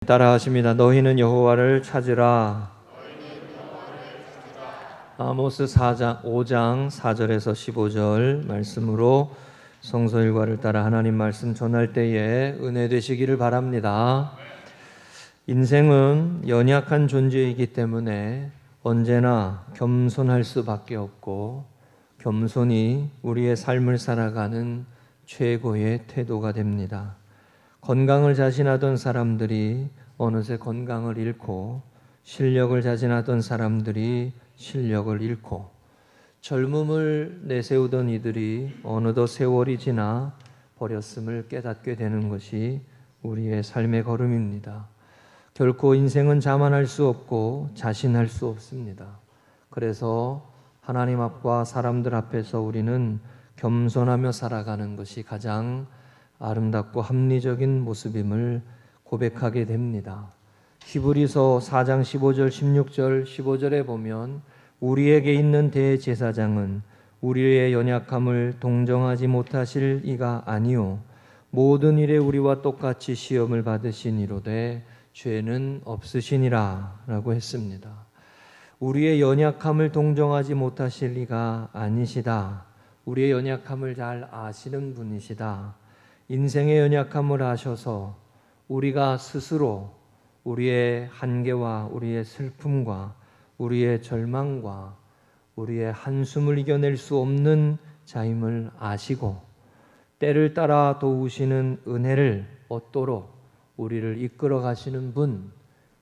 따라하십니다. 너희는 여호와를 찾으라. 아모스 5장 4절에서 15절 말씀으로 성서 일과를 따라 하나님 말씀 전할 때에 은혜 되시기를 바랍니다. 인생은 연약한 존재이기 때문에 언제나 겸손할 수밖에 없고, 겸손이 우리의 삶을 살아가는 최고의 태도가 됩니다. 건강을 자신하던 사람들이 어느새 건강을 잃고, 실력을 자신하던 사람들이 실력을 잃고, 젊음을 내세우던 이들이 어느덧 세월이 지나 버렸음을 깨닫게 되는 것이 우리의 삶의 걸음입니다. 결코 인생은 자만할 수 없고 자신할 수 없습니다. 그래서 하나님 앞과 사람들 앞에서 우리는 겸손하며 살아가는 것이 가장 아름답고 합리적인 모습임을 고백하게 됩니다. 히브리서 4장 15절, 16절, 15절에 보면 우리에게 있는 대제사장은 우리의 연약함을 동정하지 못하실 이가 아니요 모든 일에 우리와 똑같이 시험을 받으시니로되 죄는 없으시니라 라고 했습니다. 우리의 연약함을 동정하지 못하실 이가 아니시다. 우리의 연약함을 잘 아시는 분이시다. 인생의 연약함을 아셔서 우리가 스스로 우리의 한계와 우리의 슬픔과 우리의 절망과 우리의 한숨을 이겨낼 수 없는 자임을 아시고 때를 따라 도우시는 은혜를 얻도록 우리를 이끌어 가시는 분,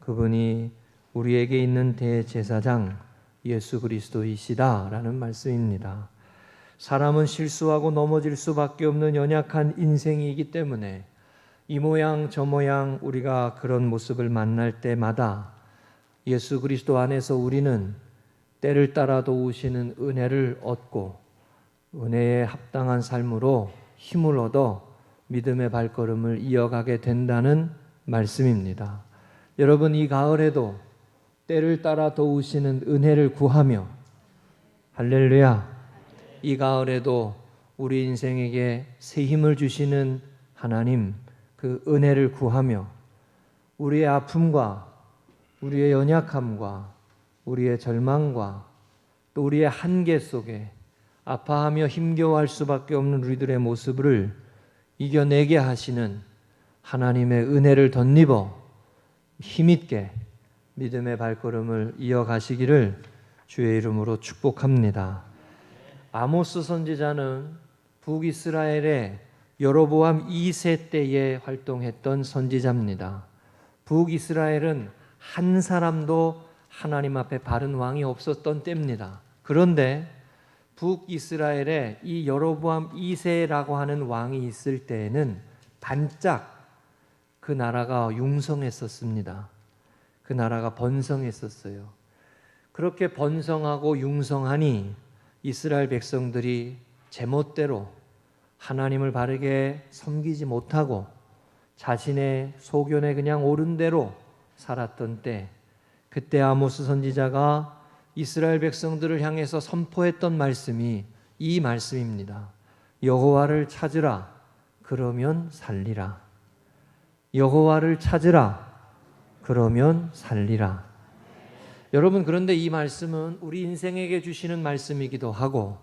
그분이 우리에게 있는 대제사장 예수 그리스도이시다라는 말씀입니다. 사람은 실수하고 넘어질 수밖에 없는 연약한 인생이기 때문에 이 모양 저 모양 우리가 그런 모습을 만날 때마다 예수 그리스도 안에서 우리는 때를 따라 도우시는 은혜를 얻고 은혜에 합당한 삶으로 힘을 얻어 믿음의 발걸음을 이어가게 된다는 말씀입니다. 여러분, 이 가을에도 때를 따라 도우시는 은혜를 구하며, 할렐루야, 이 가을에도 우리 인생에게 새 힘을 주시는 하나님, 그 은혜를 구하며 우리의 아픔과 우리의 연약함과 우리의 절망과 또 우리의 한계 속에 아파하며 힘겨워할 수밖에 없는 우리들의 모습을 이겨내게 하시는 하나님의 은혜를 덧입어 힘있게 믿음의 발걸음을 이어가시기를 주의 이름으로 축복합니다. 아모스 선지자는 북이스라엘의 여로보암 2세 때에 활동했던 선지자입니다. 북이스라엘은 한 사람도 하나님 앞에 바른 왕이 없었던 때입니다. 그런데 북이스라엘에 이 여로보암 2세라고 하는 왕이 있을 때에는 반짝 그 나라가 융성했었습니다. 그 나라가 번성했었어요. 그렇게 번성하고 융성하니 이스라엘 백성들이 제멋대로 하나님을 바르게 섬기지 못하고 자신의 소견에 그냥 옳은 대로 살았던 때, 그때 아모스 선지자가 이스라엘 백성들을 향해서 선포했던 말씀이 이 말씀입니다. 여호와를 찾으라, 그러면 살리라. 여호와를 찾으라, 그러면 살리라. 여러분, 그런데 이 말씀은 우리 인생에게 주시는 말씀이기도 하고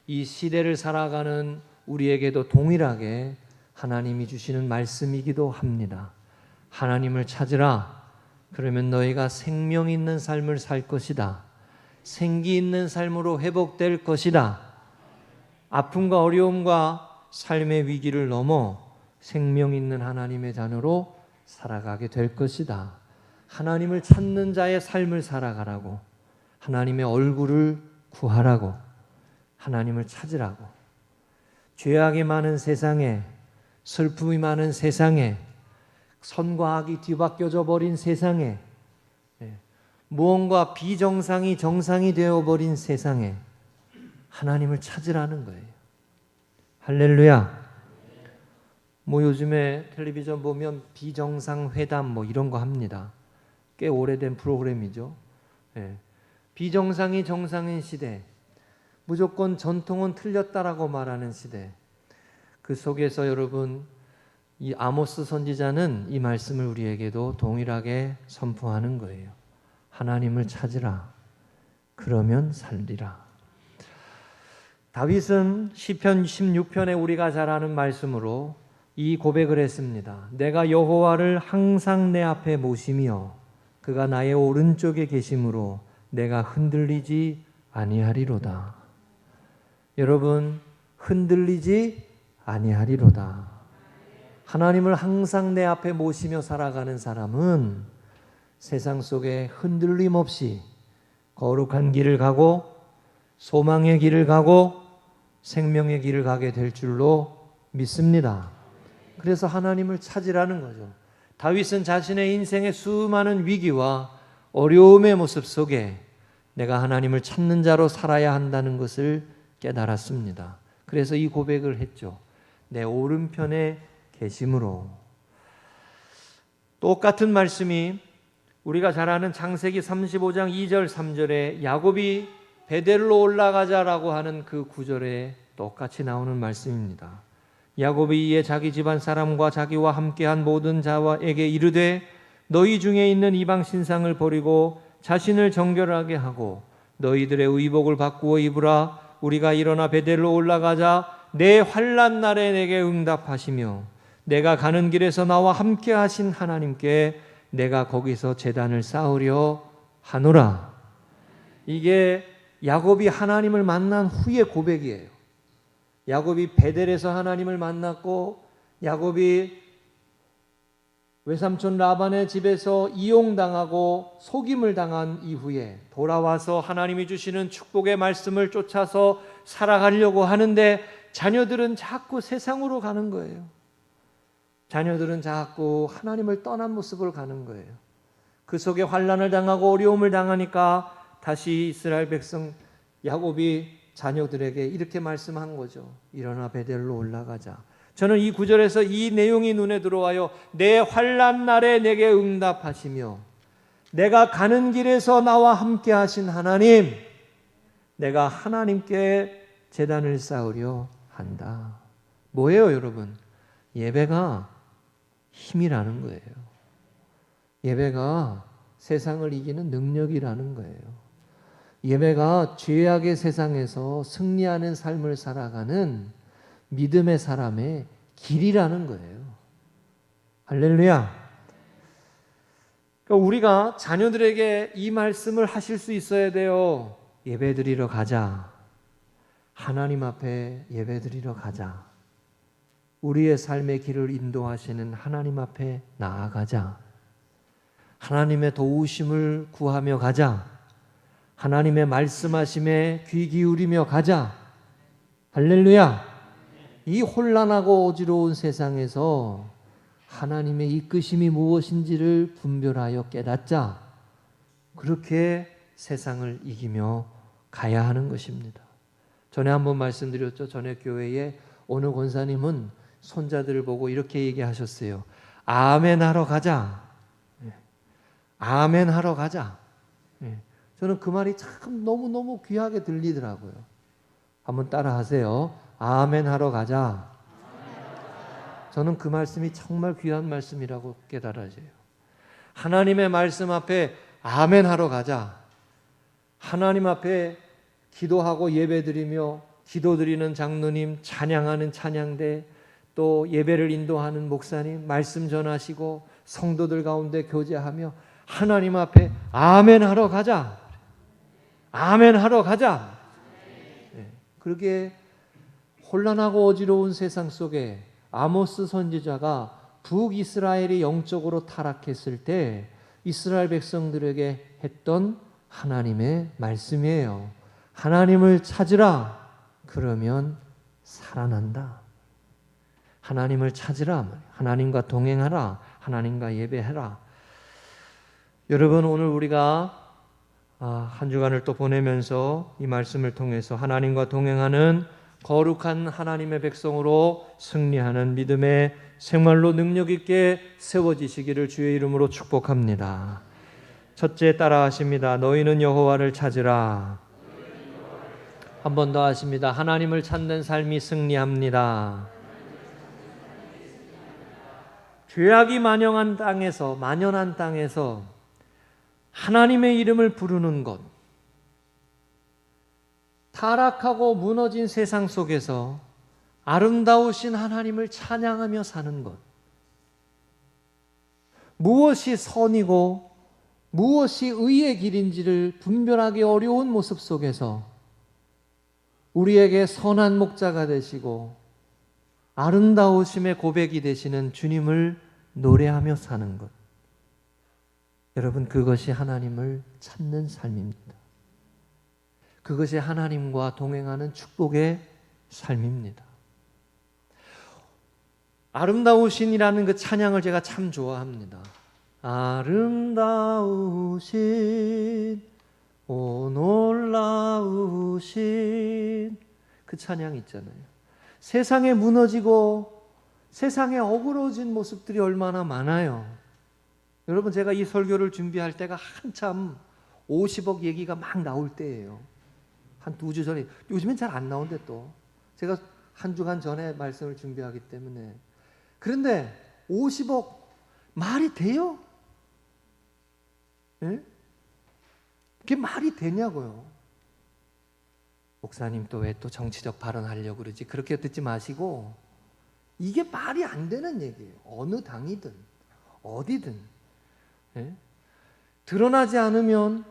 이 시대를 살아가는 우리에게도 동일하게 하나님이 주시는 말씀이기도 합니다. 하나님을 찾으라, 그러면 너희가 생명 있는 삶을 살 것이다. 생기 있는 삶으로 회복될 것이다. 아픔과 어려움과 삶의 위기를 넘어 생명 있는 하나님의 자녀로 살아가게 될 것이다. 하나님을 찾는 자의 삶을 살아가라고, 하나님의 얼굴을 구하라고, 하나님을 찾으라고. 죄악이 많은 세상에, 슬픔이 많은 세상에, 선과 악이 뒤바뀌어져 버린 세상에, 무언가 비정상이 정상이 되어버린 세상에 하나님을 찾으라는 거예요. 할렐루야. 요즘에 텔레비전 보면 비정상회담 이런 거 합니다. 꽤 오래된 프로그램이죠. 비정상이 정상인 시대, 무조건 전통은 틀렸다라고 말하는 시대, 그 속에서 여러분 이 아모스 선지자는 이 말씀을 우리에게도 동일하게 선포하는 거예요. 하나님을 찾으라. 그러면 살리라. 다윗은 시편 16편에 우리가 잘 아는 말씀으로 이 고백을 했습니다. 내가 여호와를 항상 내 앞에 모시며 그가 나의 오른쪽에 계심으로 내가 흔들리지 아니하리로다. 여러분, 흔들리지 아니하리로다. 하나님을 항상 내 앞에 모시며 살아가는 사람은 세상 속에 흔들림 없이 거룩한 길을 가고 소망의 길을 가고 생명의 길을 가게 될 줄로 믿습니다. 그래서 하나님을 찾으라는 거죠. 다윗은 자신의 인생의 수많은 위기와 어려움의 모습 속에 내가 하나님을 찾는 자로 살아야 한다는 것을 깨달았습니다. 그래서 이 고백을 했죠. 내 오른편에 계심으로. 똑같은 말씀이 우리가 잘 아는 창세기 35장 2절 3절에 야곱이 베델로 올라가자라고 하는 그 구절에 똑같이 나오는 말씀입니다. 야곱이 이에 자기 집안 사람과 자기와 함께한 모든 자와에게 이르되 너희 중에 있는 이방 신상을 버리고 자신을 정결하게 하고 너희들의 의복을 바꾸어 입으라. 우리가 일어나 베델로 올라가자. 내 환난 날에 내게 응답하시며 내가 가는 길에서 나와 함께 하신 하나님께 내가 거기서 제단을 쌓으려 하노라. 이게 야곱이 하나님을 만난 후의 고백이에요. 야곱이 베델에서 하나님을 만났고 야곱이 외삼촌 라반의 집에서 이용당하고 속임을 당한 이후에 돌아와서 하나님이 주시는 축복의 말씀을 쫓아서 살아가려고 하는데 자녀들은 자꾸 세상으로 가는 거예요. 자녀들은 자꾸 하나님을 떠난 모습을 가는 거예요. 그 속에 환난을 당하고 어려움을 당하니까 다시 이스라엘 백성 야곱이 자녀들에게 이렇게 말씀한 거죠. 일어나 베델로 올라가자. 저는 이 구절에서 이 내용이 눈에 들어와요. 내 환난 날에 내게 응답하시며 내가 가는 길에서 나와 함께 하신 하나님, 내가 하나님께 제단을 쌓으려 한다. 뭐예요, 여러분? 예배가 힘이라는 거예요. 예배가 세상을 이기는 능력이라는 거예요. 예배가 죄악의 세상에서 승리하는 삶을 살아가는 믿음의 사람의 길이라는 거예요. 할렐루야. 그러니까 우리가 자녀들에게 이 말씀을 하실 수 있어야 돼요. 예배드리러 가자. 하나님 앞에 예배드리러 가자. 우리의 삶의 길을 인도하시는 하나님 앞에 나아가자. 하나님의 도우심을 구하며 가자. 하나님의 말씀하심에 귀 기울이며 가자. 할렐루야. 이 혼란하고 어지러운 세상에서 하나님의 이끄심이 무엇인지를 분별하여 깨닫자. 그렇게 세상을 이기며 가야 하는 것입니다. 전에 한번 말씀드렸죠. 전에 교회에 어느 권사님은 손자들을 보고 이렇게 얘기하셨어요. 아멘 하러 가자. 아멘 하러 가자. 저는 그 말이 참 너무너무 귀하게 들리더라고요. 한번 따라 하세요. 아멘 하러 가자. 저는 그 말씀이 정말 귀한 말씀이라고 깨달아져요. 하나님의 말씀 앞에 아멘 하러 가자. 하나님 앞에 기도하고 예배드리며 기도드리는 장로님, 찬양하는 찬양대, 또 예배를 인도하는 목사님, 말씀 전하시고 성도들 가운데 교제하며 하나님 앞에 아멘 하러 가자. 아멘 하러 가자. 그렇게 혼란하고 어지러운 세상 속에 아모스 선지자가 북이스라엘이 영적으로 타락했을 때 이스라엘 백성들에게 했던 하나님의 말씀이에요. 하나님을 찾으라. 그러면 살아난다. 하나님을 찾으라. 하나님과 동행하라. 하나님과 예배하라. 여러분, 오늘 우리가 한 주간을 또 보내면서 이 말씀을 통해서 하나님과 동행하는 거룩한 하나님의 백성으로 승리하는 믿음의 생활로 능력 있게 세워지시기를 주의 이름으로 축복합니다. 첫째 따라하십니다. 너희는 여호와를 찾으라. 한 번 더 하십니다. 하나님을 찾는 삶이 승리합니다. 죄악이 만연한 땅에서 하나님의 이름을 부르는 것, 타락하고 무너진 세상 속에서 아름다우신 하나님을 찬양하며 사는 것, 무엇이 선이고 무엇이 의의 길인지를 분별하기 어려운 모습 속에서 우리에게 선한 목자가 되시고 아름다우심의 고백이 되시는 주님을 노래하며 사는 것, 여러분, 그것이 하나님을 찾는 삶입니다. 그것이 하나님과 동행하는 축복의 삶입니다. 아름다우신이라는 그 찬양을 제가 참 좋아합니다. 아름다우신 오 놀라우신 그 찬양 있잖아요. 세상에 무너지고 세상에 어그러진 모습들이 얼마나 많아요. 여러분, 제가 이 설교를 준비할 때가 한참 50억 얘기가 막 나올 때예요. 한 2주 전에. 요즘엔 잘 안 나오는데 또 제가 한 주간 전에 말씀을 준비하기 때문에. 그런데 50억 말이 돼요? 예? 그게 말이 되냐고요. 목사님 또 왜 또 정치적 발언하려고 그러지? 그렇게 듣지 마시고, 이게 말이 안 되는 얘기예요. 어느 당이든 어디든. 예? 드러나지 않으면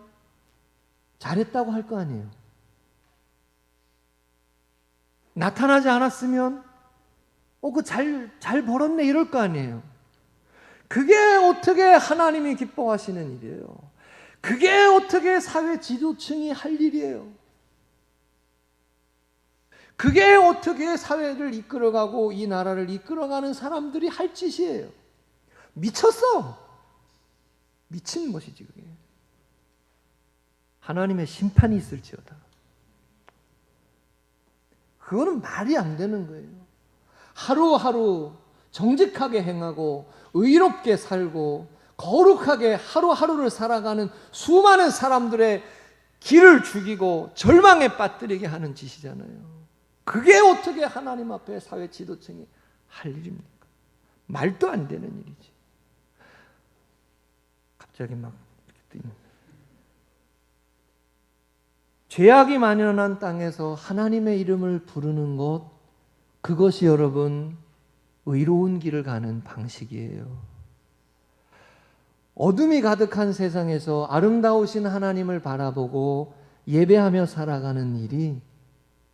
잘했다고 할 거 아니에요. 나타나지 않았으면 잘 벌었네 이럴 거 아니에요. 그게 어떻게 하나님이 기뻐하시는 일이에요. 그게 어떻게 사회 지도층이 할 일이에요. 그게 어떻게 사회를 이끌어가고 이 나라를 이끌어가는 사람들이 할 짓이에요. 미쳤어. 미친 것이지 그게. 하나님의 심판이 있을지어다. 그거는 말이 안 되는 거예요. 하루하루 정직하게 행하고 의롭게 살고 거룩하게 하루하루를 살아가는 수많은 사람들의 길을 죽이고 절망에 빠뜨리게 하는 짓이잖아요. 그게 어떻게 하나님 앞에 사회 지도층이 할 일입니까? 말도 안 되는 일이지. 갑자기 막 죄악이 만연한 땅에서 하나님의 이름을 부르는 것, 그것이 여러분 의로운 길을 가는 방식이에요. 어둠이 가득한 세상에서 아름다우신 하나님을 바라보고 예배하며 살아가는 일이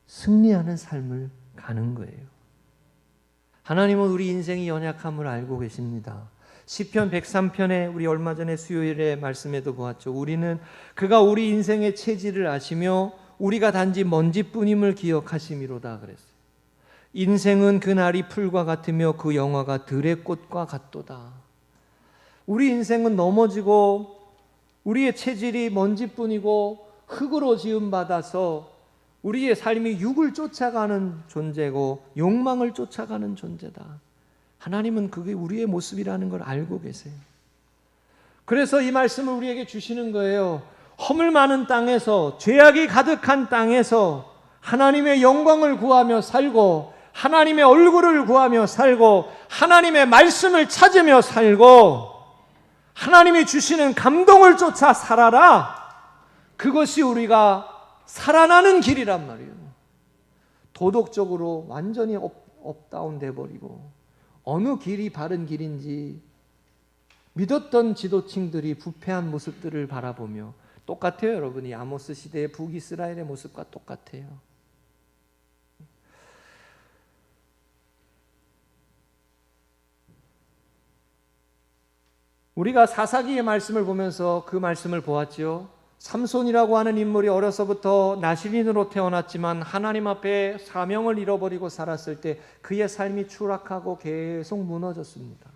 승리하는 삶을 가는 거예요. 하나님은 우리 인생이 연약함을 알고 계십니다. 시편 103편에 우리 얼마 전에 수요일에 말씀에도 보았죠. 우리는 그가 우리 인생의 체질을 아시며 우리가 단지 먼지뿐임을 기억하심이로다 그랬어요. 인생은 그날이 풀과 같으며 그 영화가 들의 꽃과 같도다. 우리 인생은 넘어지고 우리의 체질이 먼지뿐이고 흙으로 지음받아서 우리의 삶이 육을 쫓아가는 존재고 욕망을 쫓아가는 존재다. 하나님은 그게 우리의 모습이라는 걸 알고 계세요. 그래서 이 말씀을 우리에게 주시는 거예요. 허물 많은 땅에서, 죄악이 가득한 땅에서 하나님의 영광을 구하며 살고 하나님의 얼굴을 구하며 살고 하나님의 말씀을 찾으며 살고 하나님이 주시는 감동을 쫓아 살아라. 그것이 우리가 살아나는 길이란 말이에요. 도덕적으로 완전히 업다운 돼버리고 어느 길이 바른 길인지 믿었던 지도층들이 부패한 모습들을 바라보며 똑같아요. 여러분이 아모스 시대의 북이스라엘의 모습과 똑같아요. 우리가 사사기의 말씀을 보면서 그 말씀을 보았죠. 삼손이라고 하는 인물이 어려서부터 나실인으로 태어났지만 하나님 앞에 사명을 잃어버리고 살았을 때 그의 삶이 추락하고 계속 무너졌습니다.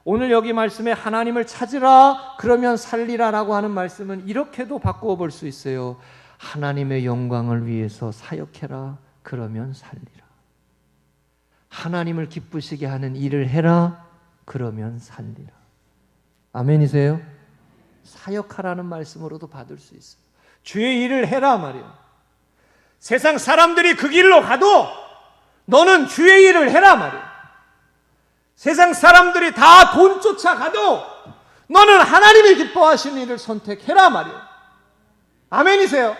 오늘 여기 말씀에 하나님을 찾으라 그러면 살리라라고 하는 말씀은 이렇게도 바꾸어 볼 수 있어요. 하나님의 영광을 위해서 사역해라 그러면 살리라. 하나님을 기쁘시게 하는 일을 해라 그러면 살리라. 아멘이세요? 사역하라는 말씀으로도 받을 수 있어요. 주의 일을 해라 말이야. 세상 사람들이 그 길로 가도 너는 주의 일을 해라 말이야. 세상 사람들이 다 돈 쫓아가도 너는 하나님이 기뻐하시는 일을 선택해라 말이에요. 아멘이세요?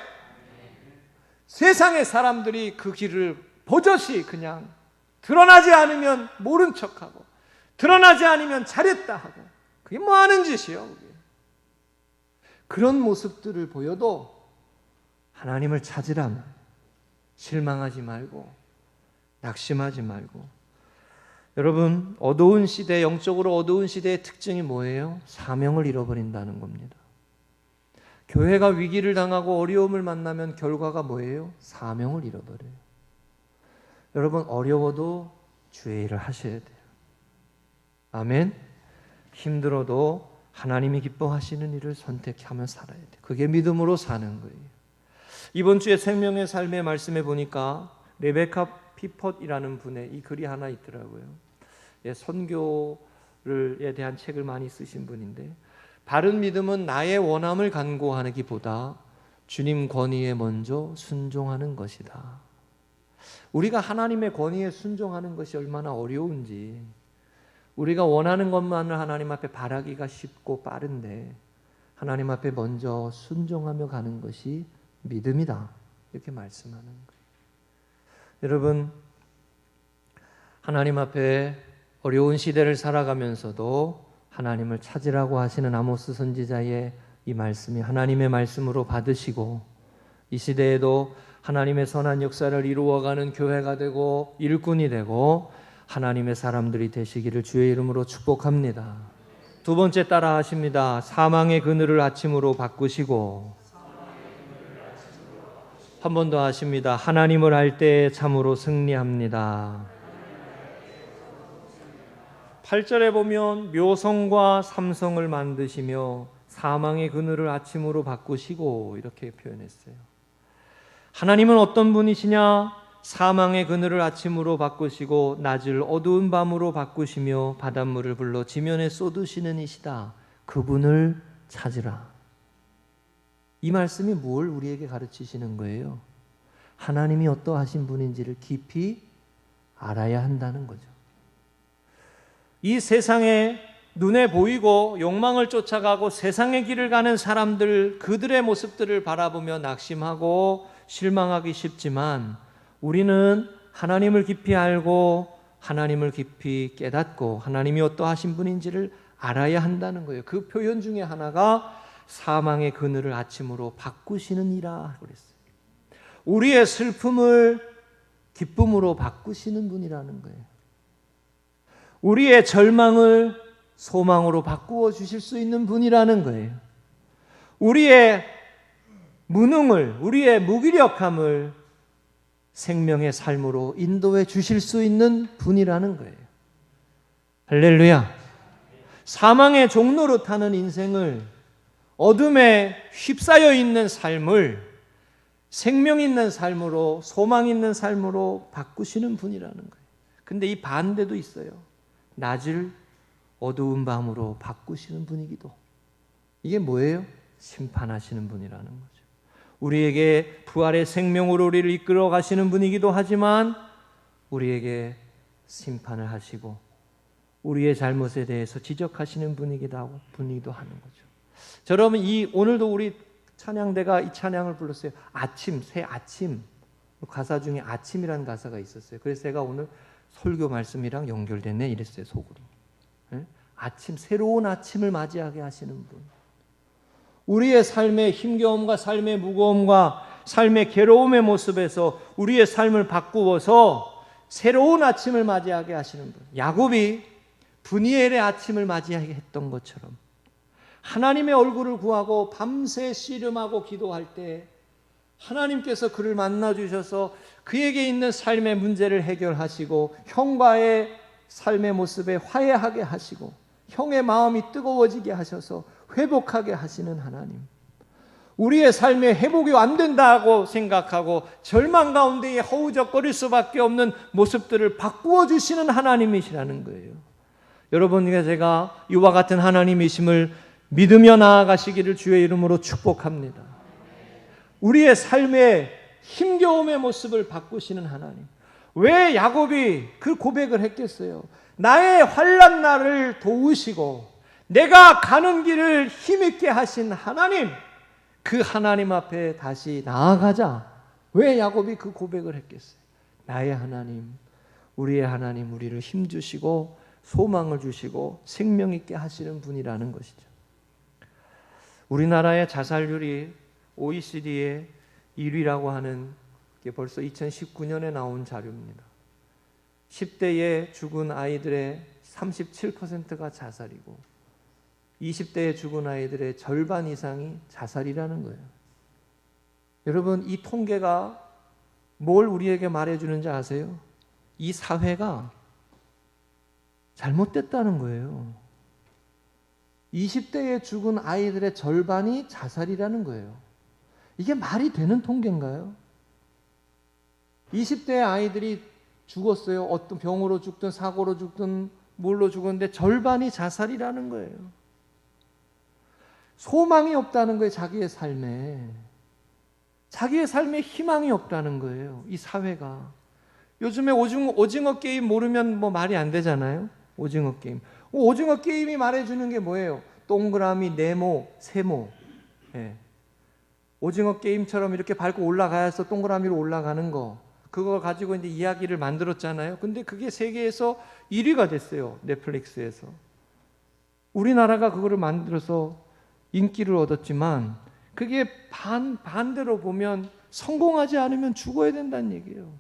세상의 사람들이 그 길을 버젓이 그냥 드러나지 않으면 모른 척하고 드러나지 않으면 잘했다 하고 그게 뭐 하는 짓이요? 그게. 그런 모습들을 보여도 하나님을 찾으라면 실망하지 말고 낙심하지 말고. 여러분, 어두운 시대, 영적으로 어두운 시대의 특징이 뭐예요? 사명을 잃어버린다는 겁니다. 교회가 위기를 당하고 어려움을 만나면 결과가 뭐예요? 사명을 잃어버려요. 여러분, 어려워도 주의 일을 하셔야 돼요. 아멘. 힘들어도 하나님이 기뻐하시는 일을 선택하며 살아야 돼요. 그게 믿음으로 사는 거예요. 이번 주에 생명의 삶의 말씀에 보니까 레베카 피폿이라는 분의 이 글이 하나 있더라고요. 선교에 대한 책을 많이 쓰신 분인데, 바른 믿음은 나의 원함을 간구하기보다 주님 권위에 먼저 순종하는 것이다. 우리가 하나님의 권위에 순종하는 것이 얼마나 어려운지, 우리가 원하는 것만을 하나님 앞에 바라기가 쉽고 빠른데 하나님 앞에 먼저 순종하며 가는 것이 믿음이다, 이렇게 말씀하는 거예요. 여러분, 하나님 앞에 어려운 시대를 살아가면서도 하나님을 찾으라고 하시는 아모스 선지자의 이 말씀이 하나님의 말씀으로 받으시고, 이 시대에도 하나님의 선한 역사를 이루어가는 교회가 되고 일꾼이 되고 하나님의 사람들이 되시기를 주의 이름으로 축복합니다. 두 번째 따라 하십니다. 사망의 그늘을 아침으로 바꾸시고. 한 번 더 하십니다. 하나님을 알 때 참으로 승리합니다. 8절에 보면 묘성과 삼성을 만드시며 사망의 그늘을 아침으로 바꾸시고, 이렇게 표현했어요. 하나님은 어떤 분이시냐? 사망의 그늘을 아침으로 바꾸시고 낮을 어두운 밤으로 바꾸시며 바닷물을 불러 지면에 쏟으시는 이시다. 그분을 찾으라. 이 말씀이 뭘 우리에게 가르치시는 거예요? 하나님이 어떠하신 분인지를 깊이 알아야 한다는 거죠. 이 세상에 눈에 보이고 욕망을 쫓아가고 세상의 길을 가는 사람들, 그들의 모습들을 바라보며 낙심하고 실망하기 쉽지만, 우리는 하나님을 깊이 알고 하나님을 깊이 깨닫고 하나님이 어떠하신 분인지를 알아야 한다는 거예요. 그 표현 중에 하나가 사망의 그늘을 아침으로 바꾸시는 이라 그랬어요. 우리의 슬픔을 기쁨으로 바꾸시는 분이라는 거예요. 우리의 절망을 소망으로 바꾸어 주실 수 있는 분이라는 거예요. 우리의 무능을, 우리의 무기력함을 생명의 삶으로 인도해 주실 수 있는 분이라는 거예요. 할렐루야. 사망의 종로로 타는 인생을, 어둠에 휩싸여 있는 삶을 생명 있는 삶으로, 소망 있는 삶으로 바꾸시는 분이라는 거예요. 근데 이 반대도 있어요. 낮을 어두운 밤으로 바꾸시는 분이기도. 이게 뭐예요? 심판하시는 분이라는 거죠. 우리에게 부활의 생명으로 우리를 이끌어 가시는 분이기도 하지만 우리에게 심판을 하시고 우리의 잘못에 대해서 지적하시는 분이기도 하는 거죠. 자, 여러분, 오늘도 우리 찬양대가 이 찬양을 불렀어요. 새 아침. 가사 중에 아침이라는 가사가 있었어요. 그래서 제가 오늘 설교 말씀이랑 연결됐네 이랬어요, 속으로. 아침, 새로운 아침을 맞이하게 하시는 분. 우리의 삶의 힘겨움과 삶의 무거움과 삶의 괴로움의 모습에서 우리의 삶을 바꾸어서 새로운 아침을 맞이하게 하시는 분. 야곱이 브니엘의 아침을 맞이하게 했던 것처럼 하나님의 얼굴을 구하고 밤새 씨름하고 기도할 때 하나님께서 그를 만나주셔서 그에게 있는 삶의 문제를 해결하시고 형과의 삶의 모습에 화해하게 하시고 형의 마음이 뜨거워지게 하셔서 회복하게 하시는 하나님. 우리의 삶에 회복이 안 된다고 생각하고 절망 가운데에 허우적거릴 수밖에 없는 모습들을 바꾸어 주시는 하나님이시라는 거예요. 여러분과 제가 이와 같은 하나님이심을 믿으며 나아가시기를 주의 이름으로 축복합니다. 우리의 삶의 힘겨움의 모습을 바꾸시는 하나님. 왜 야곱이 그 고백을 했겠어요? 나의 환난 날을 도우시고 내가 가는 길을 힘있게 하신 하나님, 그 하나님 앞에 다시 나아가자. 왜 야곱이 그 고백을 했겠어요? 나의 하나님, 우리의 하나님, 우리를 힘주시고 소망을 주시고 생명 있게 하시는 분이라는 것이죠. 우리나라의 자살률이 OECD의 1위라고 하는 게 벌써 2019년에 나온 자료입니다. 10대에 죽은 아이들의 37%가 자살이고 20대에 죽은 아이들의 절반 이상이 자살이라는 거예요. 여러분, 이 통계가 뭘 우리에게 말해주는지 아세요? 이 사회가 잘못됐다는 거예요. 20대에 죽은 아이들의 절반이 자살이라는 거예요. 이게 말이 되는 통계인가요? 20대의 아이들이 죽었어요. 어떤 병으로 죽든 사고로 죽든 뭘로 죽었는데 절반이 자살이라는 거예요. 소망이 없다는 거예요. 자기의 삶에 희망이 없다는 거예요. 이 사회가. 요즘에 오징어 게임 모르면 뭐 말이 안 되잖아요. 오징어 게임. 오징어 게임이 말해주는 게 뭐예요? 동그라미, 네모, 세모. 예. 오징어 게임처럼 이렇게 밟고 올라가야 해서 동그라미로 올라가는 거. 그걸 가지고 이제 이야기를 만들었잖아요. 근데 그게 세계에서 1위가 됐어요. 넷플릭스에서. 우리나라가 그거를 만들어서 인기를 얻었지만 그게 반대로 보면 성공하지 않으면 죽어야 된다는 얘기예요.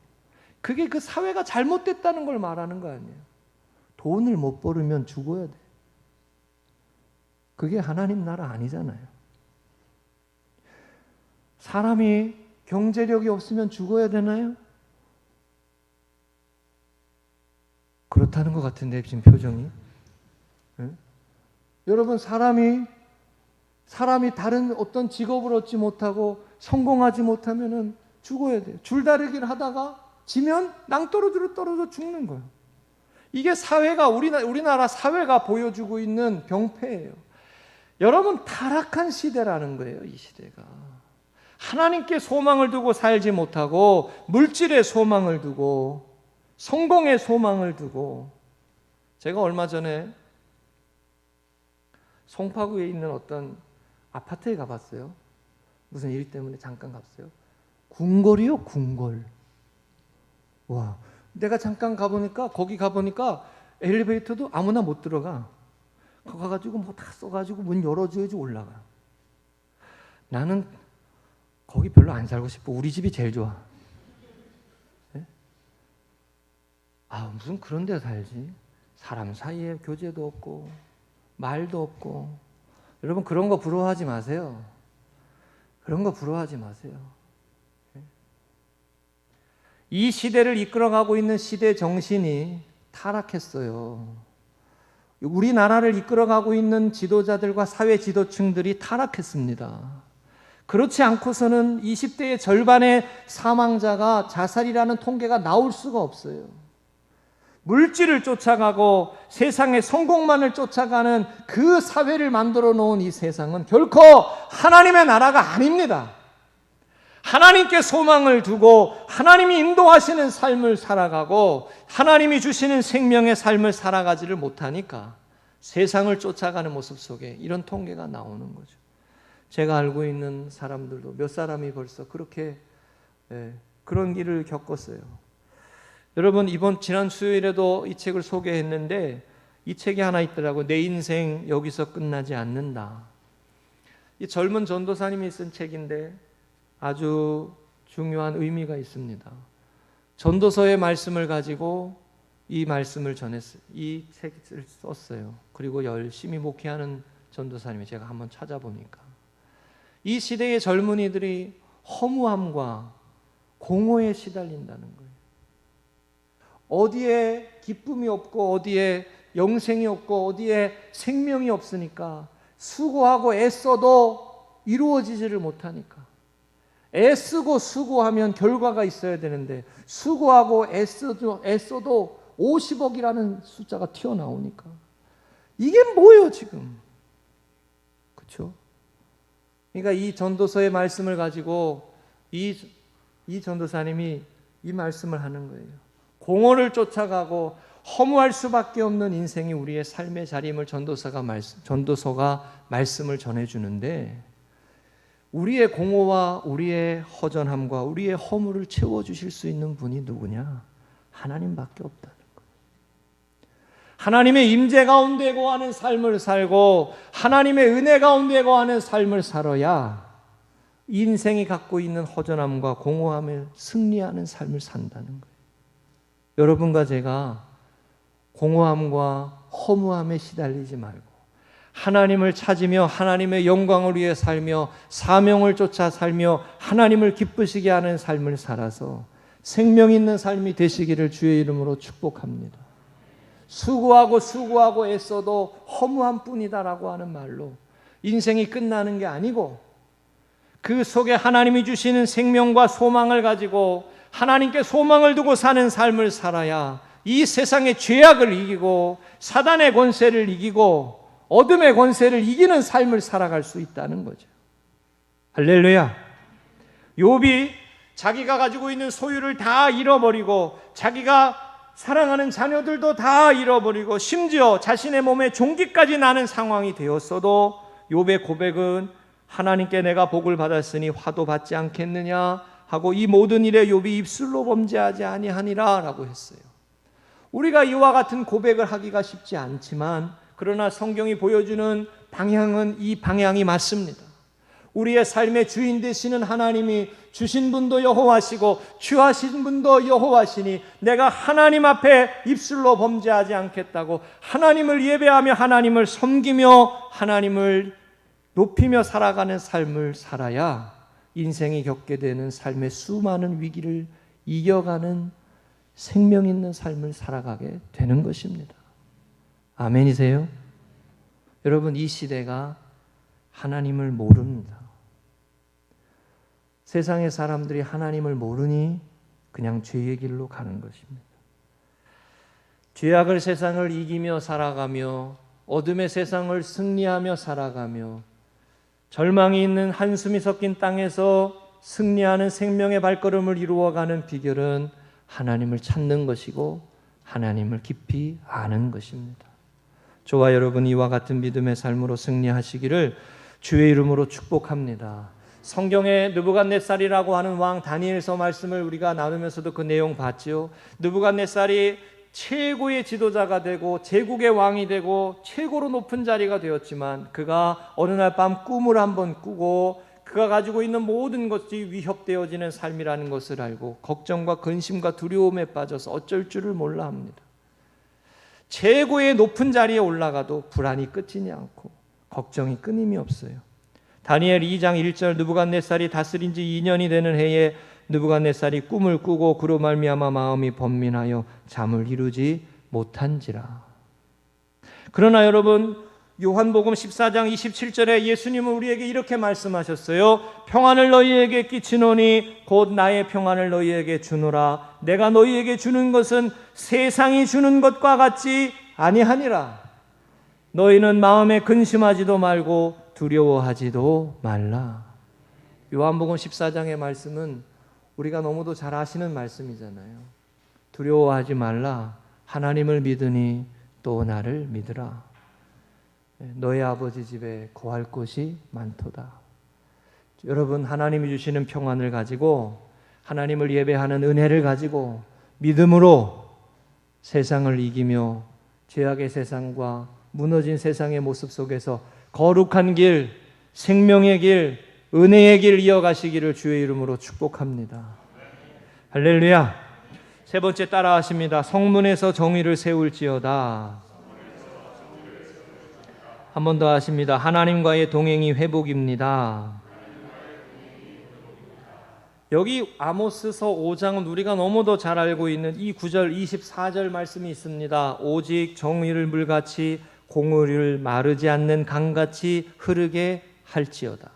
그게 그 사회가 잘못됐다는 걸 말하는 거 아니에요. 돈을 못 벌으면 죽어야 돼. 그게 하나님 나라 아니잖아요. 사람이 경제력이 없으면 죽어야 되나요? 그렇다는 것 같은데 지금 표정이. 네? 여러분, 사람이 다른 어떤 직업을 얻지 못하고 성공하지 못하면은 죽어야 돼요. 줄다리기를 하다가 지면 낭떠러지로 떨어져 죽는 거예요. 이게 사회가 우리나라 사회가 보여주고 있는 병폐예요. 여러분, 타락한 시대라는 거예요. 이 시대가. 하나님께 소망을 두고 살지 못하고 물질에 소망을 두고 성공에 소망을 두고. 제가 얼마 전에 송파구에 있는 어떤 아파트에 가봤어요. 무슨 일 때문에 잠깐 갔어요. 궁궐이요, 궁궐. 와, 내가 잠깐 거기 가보니까 엘리베이터도 아무나 못 들어가. 거기 가가지고 뭐 다 써가지고 문 열어줘야지 올라가. 나는 거기 별로 안 살고 싶어. 우리 집이 제일 좋아. 네? 무슨 그런 데 살지? 사람 사이에 교제도 없고 말도 없고. 여러분, 그런 거 부러워하지 마세요. 그런 거 부러워하지 마세요. 이 시대를 이끌어가고 있는 시대 정신이 타락했어요. 우리나라를 이끌어가고 있는 지도자들과 사회 지도층들이 타락했습니다. 그렇지 않고서는 20대의 절반의 사망자가 자살이라는 통계가 나올 수가 없어요. 물질을 쫓아가고 세상의 성공만을 쫓아가는 그 사회를 만들어 놓은 이 세상은 결코 하나님의 나라가 아닙니다. 하나님께 소망을 두고 하나님이 인도하시는 삶을 살아가고 하나님이 주시는 생명의 삶을 살아가지를 못하니까 세상을 쫓아가는 모습 속에 이런 통계가 나오는 거죠. 제가 알고 있는 사람들도 몇 사람이 벌써 그렇게 그런 일을 겪었어요. 여러분, 지난 수요일에도 이 책을 소개했는데 이 책이 하나 있더라고요. 내 인생 여기서 끝나지 않는다. 이 젊은 전도사님이 쓴 책인데 아주 중요한 의미가 있습니다. 전도서의 말씀을 가지고 이 말씀을 전했어요. 이 책을 썼어요. 그리고 열심히 목회하는 전도사님이 제가 한번 찾아보니까 이 시대의 젊은이들이 허무함과 공허에 시달린다는 거예요. 어디에 기쁨이 없고 어디에 영생이 없고 어디에 생명이 없으니까 수고하고 애써도 이루어지지를 못하니까. 애쓰고 수고하면 결과가 있어야 되는데 수고하고 애써도 50억이라는 숫자가 튀어나오니까 이게 뭐예요 지금? 그렇죠? 그러니까 이 전도서의 말씀을 가지고 이 전도사님이 이 말씀을 하는 거예요. 공허를 쫓아가고 허무할 수밖에 없는 인생이 우리의 삶의 자리임을 전도서가 말씀을 전해주는데, 우리의 공허와 우리의 허전함과 우리의 허물을 채워주실 수 있는 분이 누구냐? 하나님밖에 없다는 거예요. 하나님의 임재 가운데 거하는 삶을 살고 하나님의 은혜 가운데 거하는 삶을 살아야 인생이 갖고 있는 허전함과 공허함을 승리하는 삶을 산다는 거예요. 여러분과 제가 공허함과 허무함에 시달리지 말고 하나님을 찾으며 하나님의 영광을 위해 살며 사명을 쫓아 살며 하나님을 기쁘시게 하는 삶을 살아서 생명 있는 삶이 되시기를 주의 이름으로 축복합니다. 수고하고 애써도 허무한 뿐이다라고 하는 말로 인생이 끝나는 게 아니고, 그 속에 하나님이 주시는 생명과 소망을 가지고 하나님께 소망을 두고 사는 삶을 살아야 이 세상의 죄악을 이기고 사단의 권세를 이기고 어둠의 권세를 이기는 삶을 살아갈 수 있다는 거죠. 할렐루야. 욥이 자기가 가지고 있는 소유를 다 잃어버리고 자기가 사랑하는 자녀들도 다 잃어버리고 심지어 자신의 몸에 종기까지 나는 상황이 되었어도 욥의 고백은 하나님께 내가 복을 받았으니 화도 받지 않겠느냐 하고 이 모든 일에 욥이 입술로 범죄하지 아니하니라 라고 했어요. 우리가 이와 같은 고백을 하기가 쉽지 않지만, 그러나 성경이 보여주는 방향은 이 방향이 맞습니다. 우리의 삶의 주인 되시는 하나님이 주신 분도 여호와시고 취하신 분도 여호와시니 내가 하나님 앞에 입술로 범죄하지 않겠다고 하나님을 예배하며 하나님을 섬기며 하나님을 높이며 살아가는 삶을 살아야 인생이 겪게 되는 삶의 수많은 위기를 이겨가는 생명 있는 삶을 살아가게 되는 것입니다. 아멘이세요? 여러분, 이 시대가 하나님을 모릅니다. 세상의 사람들이 하나님을 모르니 그냥 죄의 길로 가는 것입니다. 죄악을 세상을 이기며 살아가며 어둠의 세상을 승리하며 살아가며 절망이 있는 한숨이 섞인 땅에서 승리하는 생명의 발걸음을 이루어가는 비결은 하나님을 찾는 것이고 하나님을 깊이 아는 것입니다. 저와 여러분 이와 같은 믿음의 삶으로 승리하시기를 주의 이름으로 축복합니다. 성경에 느부갓네살이라고 하는 왕 다니엘서 말씀을 우리가 나누면서도 그 내용 봤죠. 느부갓네살이 최고의 지도자가 되고 제국의 왕이 되고 최고로 높은 자리가 되었지만, 그가 어느 날 밤 꿈을 한번 꾸고 그가 가지고 있는 모든 것이 위협되어지는 삶이라는 것을 알고 걱정과 근심과 두려움에 빠져서 어쩔 줄을 몰라 합니다. 최고의 높은 자리에 올라가도 불안이 끝이지 않고 걱정이 끊임이 없어요. 다니엘 2장 1절, 느부갓네살이 다스린 지 2년이 되는 해에 느부갓네살이 꿈을 꾸고 그로 말미암아 마음이 번민하여 잠을 이루지 못한지라. 그러나 여러분, 요한복음 14장 27절에 예수님은 우리에게 이렇게 말씀하셨어요. 평안을 너희에게 끼치노니 곧 나의 평안을 너희에게 주노라. 내가 너희에게 주는 것은 세상이 주는 것과 같지 아니하니라. 너희는 마음에 근심하지도 말고 두려워하지도 말라. 요한복음 14장의 말씀은 우리가 너무도 잘 아시는 말씀이잖아요. 두려워하지 말라. 하나님을 믿으니 또 나를 믿으라. 너희 아버지 집에 거할 곳이 많도다. 여러분, 하나님이 주시는 평안을 가지고 하나님을 예배하는 은혜를 가지고 믿음으로 세상을 이기며 죄악의 세상과 무너진 세상의 모습 속에서 거룩한 길, 생명의 길, 은혜의 길 이어가시기를 주의 이름으로 축복합니다. 할렐루야. 세 번째 따라하십니다. 성문에서 정의를 세울지어다. 한 번 더 하십니다. 하나님과의 동행이 회복입니다. 여기 아모스서 5장은 우리가 너무도 잘 알고 있는 이 9절 24절 말씀이 있습니다. 오직 정의를 물같이 공의를 마르지 않는 강같이 흐르게 할지어다.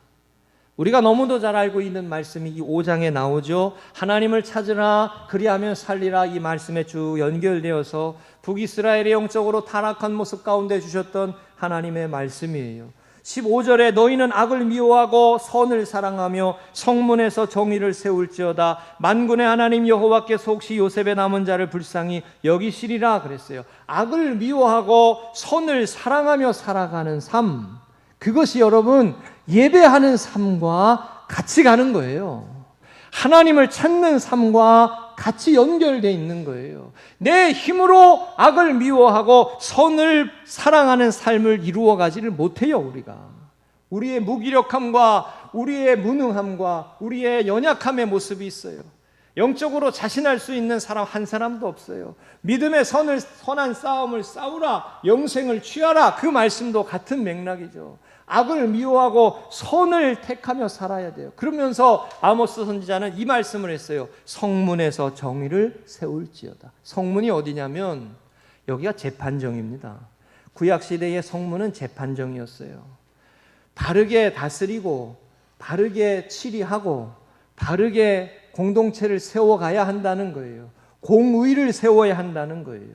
우리가 너무도 잘 알고 있는 말씀이 이 5장에 나오죠. 하나님을 찾으라 그리하면 살리라, 이 말씀에 쭉 연결되어서 북이스라엘의 영적으로 타락한 모습 가운데 주셨던 하나님의 말씀이에요. 15절에 너희는 악을 미워하고 선을 사랑하며 성문에서 정의를 세울지어다. 만군의 하나님 여호와께서 혹시 요셉의 남은 자를 불쌍히 여기시리라 그랬어요. 악을 미워하고 선을 사랑하며 살아가는 삶, 그것이 여러분 예배하는 삶과 같이 가는 거예요. 하나님을 찾는 삶과 같이 연결되어 있는 거예요. 내 힘으로 악을 미워하고 선을 사랑하는 삶을 이루어 가지를 못해요. 우리의 무기력함과 우리의 무능함과 우리의 연약함의 모습이 있어요. 영적으로 자신할 수 있는 사람 한 사람도 없어요. 믿음의 선한 싸움을 싸우라, 영생을 취하라, 그 말씀도 같은 맥락이죠. 악을 미워하고 선을 택하며 살아야 돼요. 그러면서 아모스 선지자는 이 말씀을 했어요. 성문에서 정의를 세울지어다. 성문이 어디냐면 여기가 재판정입니다. 구약시대의 성문은 재판정이었어요. 바르게 다스리고 바르게 치리하고 바르게 공동체를 세워가야 한다는 거예요. 공의를 세워야 한다는 거예요.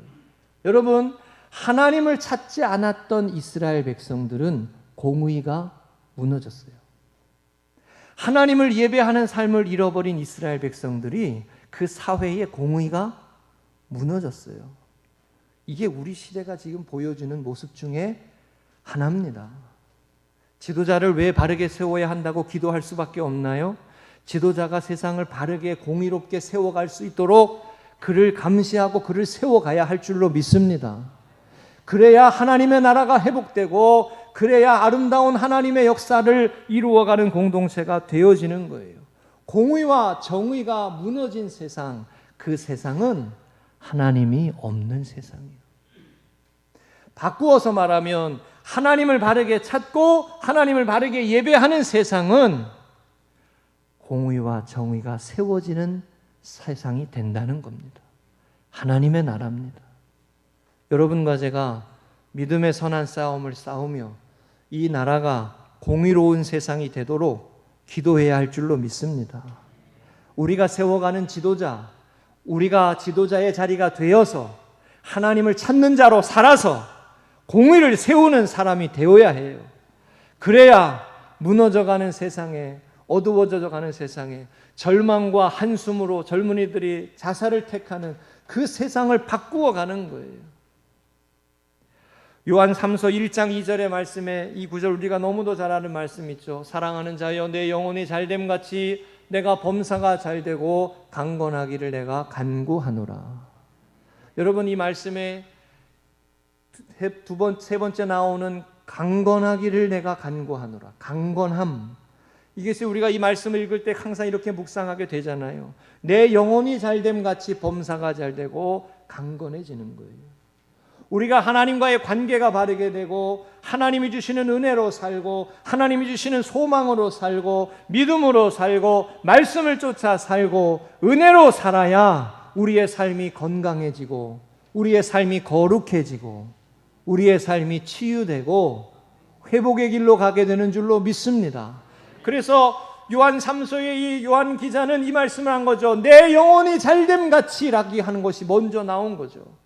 여러분, 하나님을 찾지 않았던 이스라엘 백성들은 공의가 무너졌어요. 하나님을 예배하는 삶을 잃어버린 이스라엘 백성들이 그 사회의 공의가 무너졌어요. 이게 우리 시대가 지금 보여주는 모습 중에 하나입니다. 지도자를 왜 바르게 세워야 한다고 기도할 수밖에 없나요? 지도자가 세상을 바르게 공의롭게 세워갈 수 있도록 그를 감시하고 그를 세워가야 할 줄로 믿습니다. 그래야 하나님의 나라가 회복되고 그래야 아름다운 하나님의 역사를 이루어가는 공동체가 되어지는 거예요. 공의와 정의가 무너진 세상, 그 세상은 하나님이 없는 세상이에요. 바꾸어서 말하면 하나님을 바르게 찾고 하나님을 바르게 예배하는 세상은 공의와 정의가 세워지는 세상이 된다는 겁니다. 하나님의 나라입니다. 여러분과 제가 믿음의 선한 싸움을 싸우며 이 나라가 공의로운 세상이 되도록 기도해야 할 줄로 믿습니다. 우리가 세워가는 지도자, 우리가 지도자의 자리가 되어서 하나님을 찾는 자로 살아서 공의를 세우는 사람이 되어야 해요. 그래야 무너져가는 세상에, 어두워져가는 세상에 절망과 한숨으로 젊은이들이 자살을 택하는 그 세상을 바꾸어 가는 거예요. 요한 3서 1장 2절의 말씀에 이 구절 우리가 너무도 잘 아는 말씀 있죠. 사랑하는 자여 내 영혼이 잘됨 같이 내가 범사가 잘되고 강건하기를 내가 간구하노라. 여러분, 이 말씀에 세 번째 나오는 강건하기를 내가 간구하노라. 강건함. 이것이 우리가 이 말씀을 읽을 때 항상 이렇게 묵상하게 되잖아요. 내 영혼이 잘됨 같이 범사가 잘되고 강건해지는 거예요. 우리가 하나님과의 관계가 바르게 되고 하나님이 주시는 은혜로 살고 하나님이 주시는 소망으로 살고 믿음으로 살고 말씀을 쫓아 살고 은혜로 살아야 우리의 삶이 건강해지고 우리의 삶이 거룩해지고 우리의 삶이 치유되고 회복의 길로 가게 되는 줄로 믿습니다. 그래서 요한 3서의 이 요한 기자는 이 말씀을 한 거죠. 내 영혼이 잘됨 같이 라기 하는 것이 먼저 나온 거죠.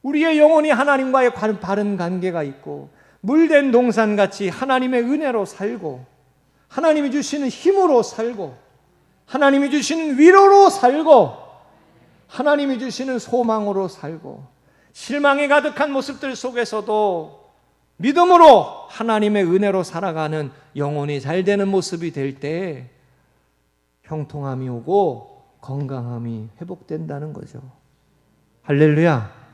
우리의 영혼이 하나님과의 바른 관계가 있고 물된 동산같이 하나님의 은혜로 살고 하나님이 주시는 힘으로 살고 하나님이 주시는 위로로 살고 하나님이 주시는 소망으로 살고 실망이 가득한 모습들 속에서도 믿음으로 하나님의 은혜로 살아가는 영혼이 잘 되는 모습이 될 때 형통함이 오고 건강함이 회복된다는 거죠. 할렐루야.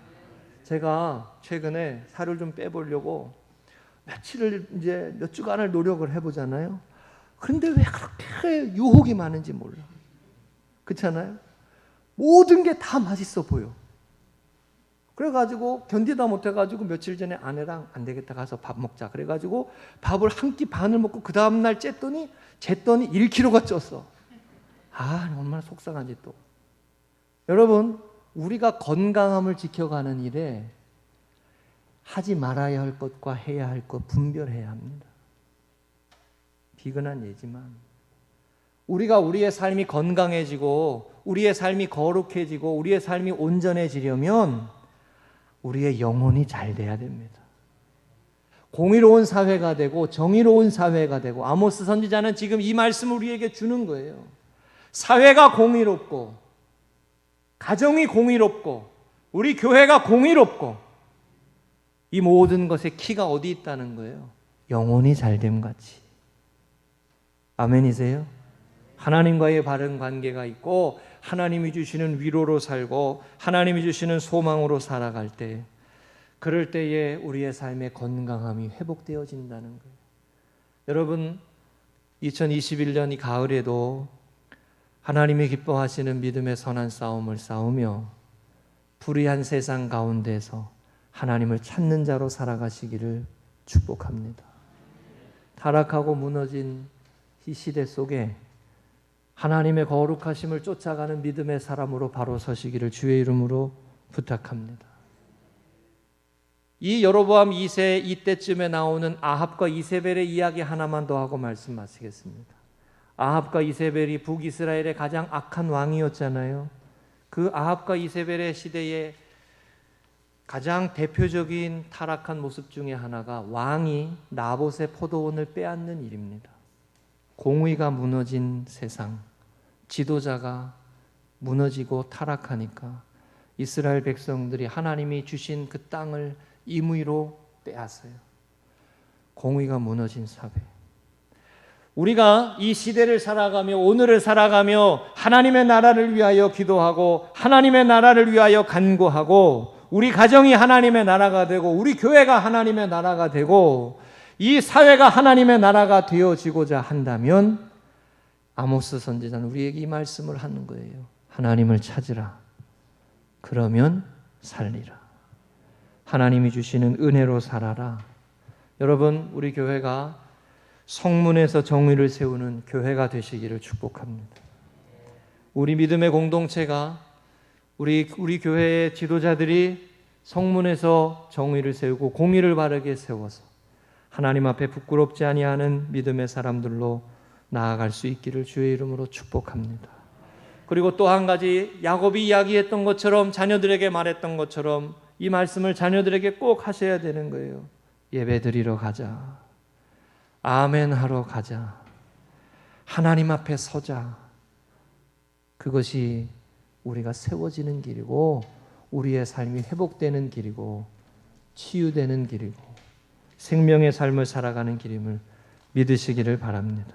제가 최근에 살을 좀 빼보려고 몇 주간을 노력을 해보잖아요. 그런데 왜 그렇게 유혹이 많은지 몰라. 그렇잖아요? 모든 게 다 맛있어 보여. 그래가지고 견디다 못해가지고 며칠 전에 아내랑 안 되겠다 가서 밥 먹자. 그래가지고 밥을 한 끼 반을 먹고 그 다음날 쟀더니 1kg가 쪘어. 얼마나 속상한지 또. 여러분, 우리가 건강함을 지켜가는 일에 하지 말아야 할 것과 해야 할 것 분별해야 합니다. 비근한 예지만 우리가 우리의 삶이 건강해지고 우리의 삶이 거룩해지고 우리의 삶이 온전해지려면 우리의 영혼이 잘 돼야 됩니다. 공의로운 사회가 되고 정의로운 사회가 되고, 아모스 선지자는 지금 이 말씀을 우리에게 주는 거예요. 사회가 공의롭고, 가정이 공의롭고, 우리 교회가 공의롭고, 이 모든 것의 키가 어디 있다는 거예요? 영혼이 잘됨 같이. 아멘이세요? 하나님과의 바른 관계가 있고, 하나님이 주시는 위로로 살고, 하나님이 주시는 소망으로 살아갈 때, 그럴 때에 우리의 삶의 건강함이 회복되어진다는 거예요. 여러분, 2021년 이 가을에도 하나님이 기뻐하시는 믿음의 선한 싸움을 싸우며 불의한 세상 가운데서 하나님을 찾는 자로 살아가시기를 축복합니다. 타락하고 무너진 이 시대 속에 하나님의 거룩하심을 쫓아가는 믿음의 사람으로 바로 서시기를 주의 이름으로 부탁합니다. 이 여로보암 2세 이때쯤에 나오는 아합과 이세벨의 이야기 하나만 더 하고 말씀 마치겠습니다. 아합과 이세벨이 북이스라엘의 가장 악한 왕이었잖아요. 그 아합과 이세벨의 시대에 가장 대표적인 타락한 모습 중에 하나가 왕이 나봇의 포도원을 빼앗는 일입니다. 공의가 무너진 세상, 지도자가 무너지고 타락하니까 이스라엘 백성들이 하나님이 주신 그 땅을 임의로 빼앗아요. 공의가 무너진 사회. 우리가 이 시대를 살아가며 오늘을 살아가며 하나님의 나라를 위하여 기도하고 하나님의 나라를 위하여 간구하고 우리 가정이 하나님의 나라가 되고 우리 교회가 하나님의 나라가 되고 이 사회가 하나님의 나라가 되어지고자 한다면 아모스 선지자는 우리에게 이 말씀을 하는 거예요. 하나님을 찾으라. 그러면 살리라. 하나님이 주시는 은혜로 살아라. 여러분, 우리 교회가 성문에서 정의를 세우는 교회가 되시기를 축복합니다. 우리 믿음의 공동체가 우리 교회의 지도자들이 성문에서 정의를 세우고 공의를 바르게 세워서 하나님 앞에 부끄럽지 아니하는 믿음의 사람들로 나아갈 수 있기를 주의 이름으로 축복합니다. 그리고 또 한 가지, 야곱이 이야기했던 것처럼, 자녀들에게 말했던 것처럼 이 말씀을 자녀들에게 꼭 하셔야 되는 거예요. 예배드리러 가자. 아멘 하러 가자. 하나님 앞에 서자. 그것이 우리가 세워지는 길이고 우리의 삶이 회복되는 길이고 치유되는 길이고 생명의 삶을 살아가는 길임을 믿으시기를 바랍니다.